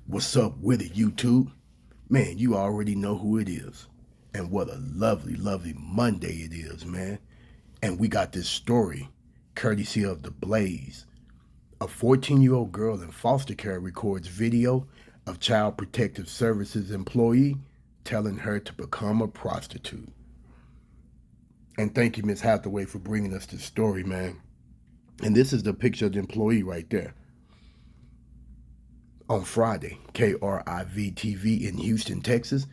What's up with it, YouTube? Man, you already know who it is. And what a lovely, lovely Monday it is, man. And we got this story, courtesy of The Blaze. A 14-year-old girl in foster care records video of Child Protective Services employee telling her to become a prostitute. And thank you, Ms. Hathaway, for bringing us this story, man. And this is the picture of the employee right there. On Friday, KRIV-TV in Houston, Texas,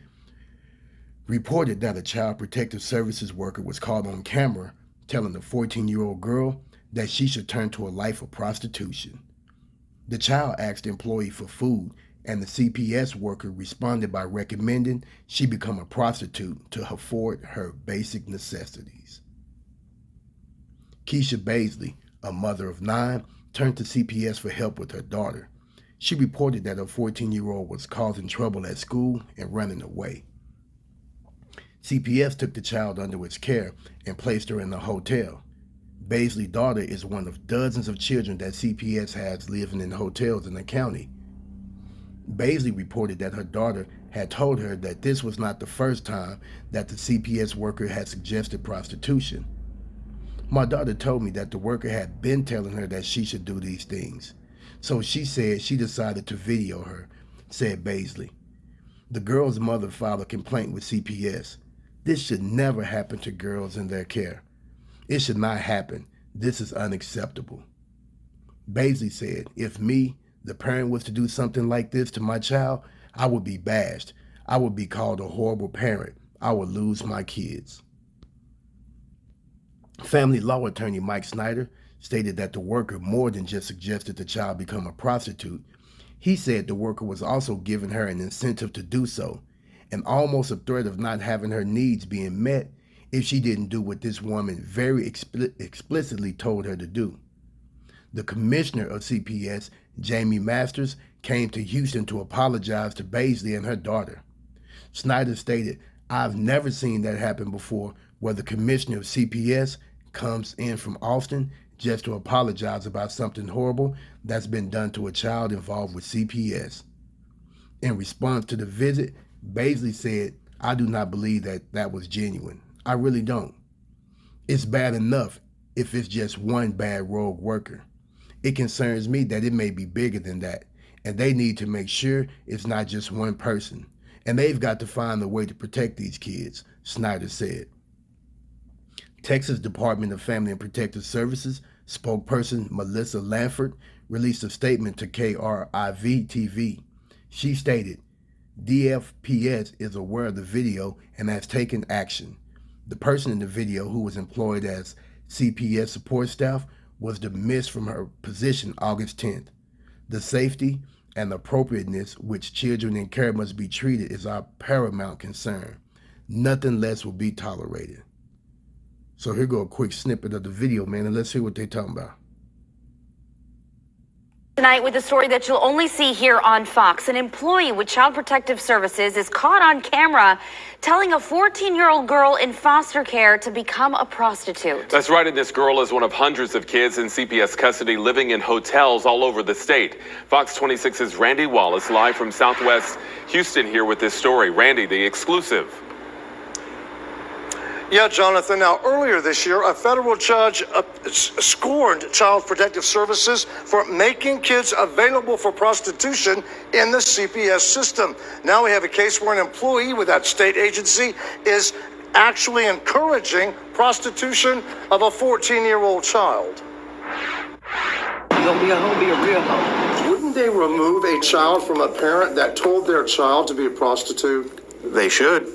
reported that a Child Protective Services worker was caught on camera telling the 14-year-old girl that she should turn to a life of prostitution. The child asked the employee for food, and the CPS worker responded by recommending she become a prostitute to afford her basic necessities. Keisha Baisley, a mother of 9, turned to CPS for help with her daughter. She reported that her 14-year-old was causing trouble at school and running away. CPS took the child under its care and placed her in a hotel. Baisley's daughter is one of dozens of children that CPS has living in hotels in the county. Baisley reported that her daughter had told her that this was not the first time that the CPS worker had suggested prostitution. My daughter told me that the worker had been telling her that she should do these things. So she said she decided to video her, said Baisley. The girl's mother filed a complaint with CPS. This should never happen to girls in their care. It should not happen. This is unacceptable. Baisley said, if me, the parent, was to do something like this to my child, I would be bashed. I would be called a horrible parent. I would lose my kids. Family law attorney Mike Snyder stated that the worker more than just suggested the child become a prostitute. He said the worker was also giving her an incentive to do so, and almost a threat of not having her needs being met if she didn't do what this woman very explicitly told her to do. The commissioner of CPS, Jamie Masters, came to Houston to apologize to Baisley and her daughter. Snyder stated, I've never seen that happen before, where the commissioner of CPS comes in from Austin just to apologize about something horrible that's been done to a child involved with CPS. In response to the visit, Baisley said, I do not believe that was genuine. I really don't. It's bad enough if it's just one bad rogue worker. It concerns me that it may be bigger than that, and they need to make sure it's not just one person. And they've got to find a way to protect these kids, Snyder said. Texas Department of Family and Protective Services spokesperson Melissa Lanford released a statement to KRIV-TV. She stated, DFPS is aware of the video and has taken action. The person in the video, who was employed as CPS support staff, was dismissed from her position August 10th. The safety and appropriateness which children in care must be treated is our paramount concern. Nothing less will be tolerated. So here go a quick snippet of the video, man, and let's hear what they're talking about. Tonight with a story that you'll only see here on Fox. An employee with Child Protective Services is caught on camera telling a 14-year-old girl in foster care to become a prostitute. That's right, and this girl is one of hundreds of kids in CPS custody living in hotels all over the state. Fox 26's Randy Wallace live from Southwest Houston here with this story. Randy, the exclusive. Yeah, Jonathan. Now, earlier this year, a federal judge scorned Child Protective Services for making kids available for prostitution in the CPS system. Now we have a case where an employee with that state agency is actually encouraging prostitution of a 14-year-old child. You gonna be a hoe, be a real hoe. Wouldn't they remove a child from a parent that told their child to be a prostitute? They should.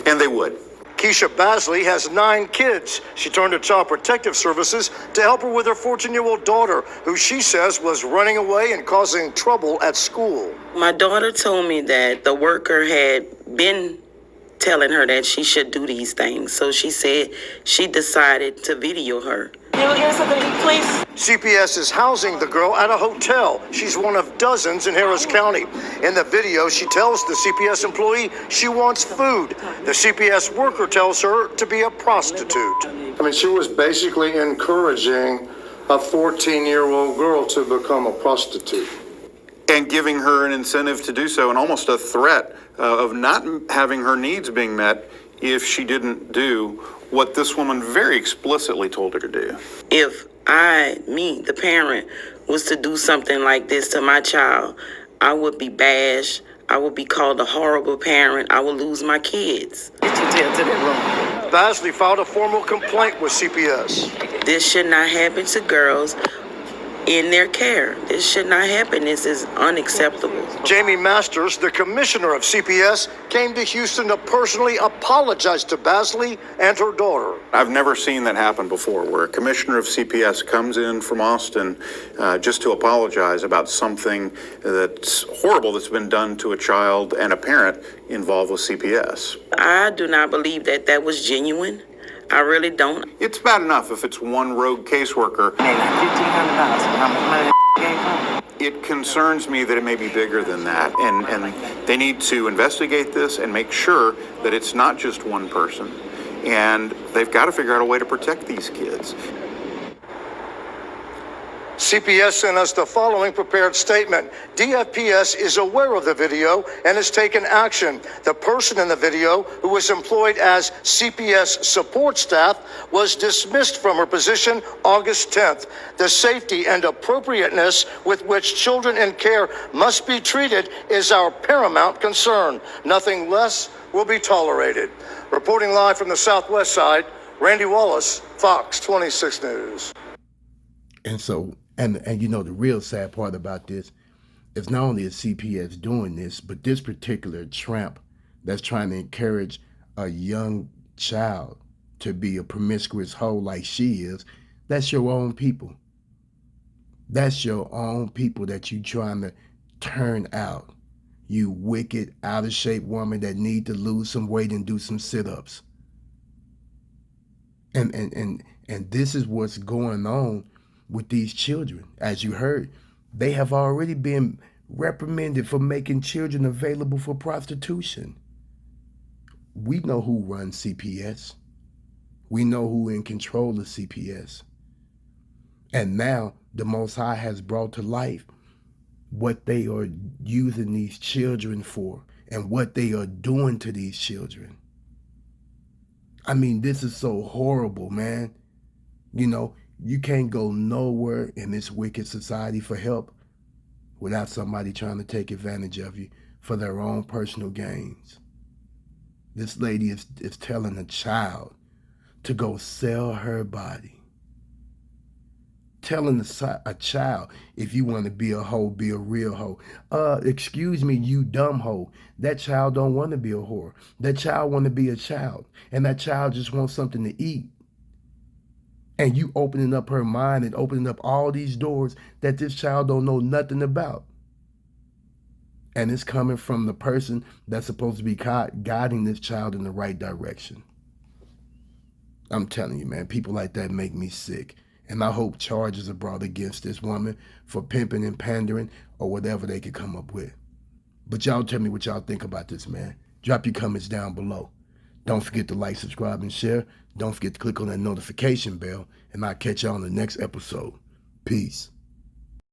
And they would. Keisha Baisley has 9 kids. She turned to Child Protective Services to help her with her 14-year-old daughter, who she says was running away and causing trouble at school. My daughter told me that the worker had been telling her that she should do these things. So she said she decided to video her. You don't hear something, please? CPS is housing the girl at a hotel. She's one of dozens in Harris County. In the video, she tells the CPS employee she wants food. The CPS worker tells her to be a prostitute. I mean, she was basically encouraging a 14-year-old girl to become a prostitute. and giving her an incentive to do so, and almost a threat of not having her needs being met if she didn't do what this woman very explicitly told her to do. If me, the parent, was to do something like this to my child, I would be bashed. I would be called a horrible parent. I would lose my kids. Get your tail to that room. Basley filed a formal complaint with CPS. This should not happen to girls in their care. This should not happen. This is unacceptable. Jamie Masters, the commissioner of CPS, came to Houston to personally apologize to Basley and her daughter. I've never seen that happen before, where a commissioner of CPS comes in from Austin just to apologize about something that's horrible that's been done to a child and a parent involved with CPS. I do not believe that that was genuine. I really don't. It's bad enough if it's one rogue caseworker. Maybe $1,500. How much money that came from? It concerns me that it may be bigger than that, and they need to investigate this and make sure that it's not just one person, and they've got to figure out a way to protect these kids. CPS sent us the following prepared statement. DFPS is aware of the video and has taken action. The person in the video, who was employed as CPS support staff, was dismissed from her position August 10th. The safety and appropriateness with which children in care must be treated is our paramount concern. Nothing less will be tolerated. Reporting live from the Southwest Side, Randy Wallace, Fox 26 News. And so, and you know, the real sad part about this is not only is CPS doing this, but this particular tramp that's trying to encourage a young child to be a promiscuous hoe like she is, that's your own people. That's your own people that you trying to turn out. You wicked, out of shape woman that need to lose some weight and do some sit-ups. And this is what's going on with these children. As you heard, they have already been reprimanded for making children available for prostitution. We know who runs CPS. We know who in control of CPS. And now the Most High has brought to life what they are using these children for and what they are doing to these children. I mean, this is so horrible, man. You know, you can't go nowhere in this wicked society for help without somebody trying to take advantage of you for their own personal gains. This lady is telling a child to go sell her body. Telling a child, if you want to be a hoe, be a real hoe. Excuse me, you dumb hoe. That child don't want to be a whore. That child want to be a child. And that child just wants something to eat. And you opening up her mind and opening up all these doors that this child don't know nothing about. And it's coming from the person that's supposed to be guiding this child in the right direction. I'm telling you, man, people like that make me sick. And I hope charges are brought against this woman for pimping and pandering or whatever they could come up with. But y'all tell me what y'all think about this, man. Drop your comments down below. Don't forget to like, subscribe, and share. Don't forget to click on that notification bell, and I'll catch y'all on the next episode. Peace.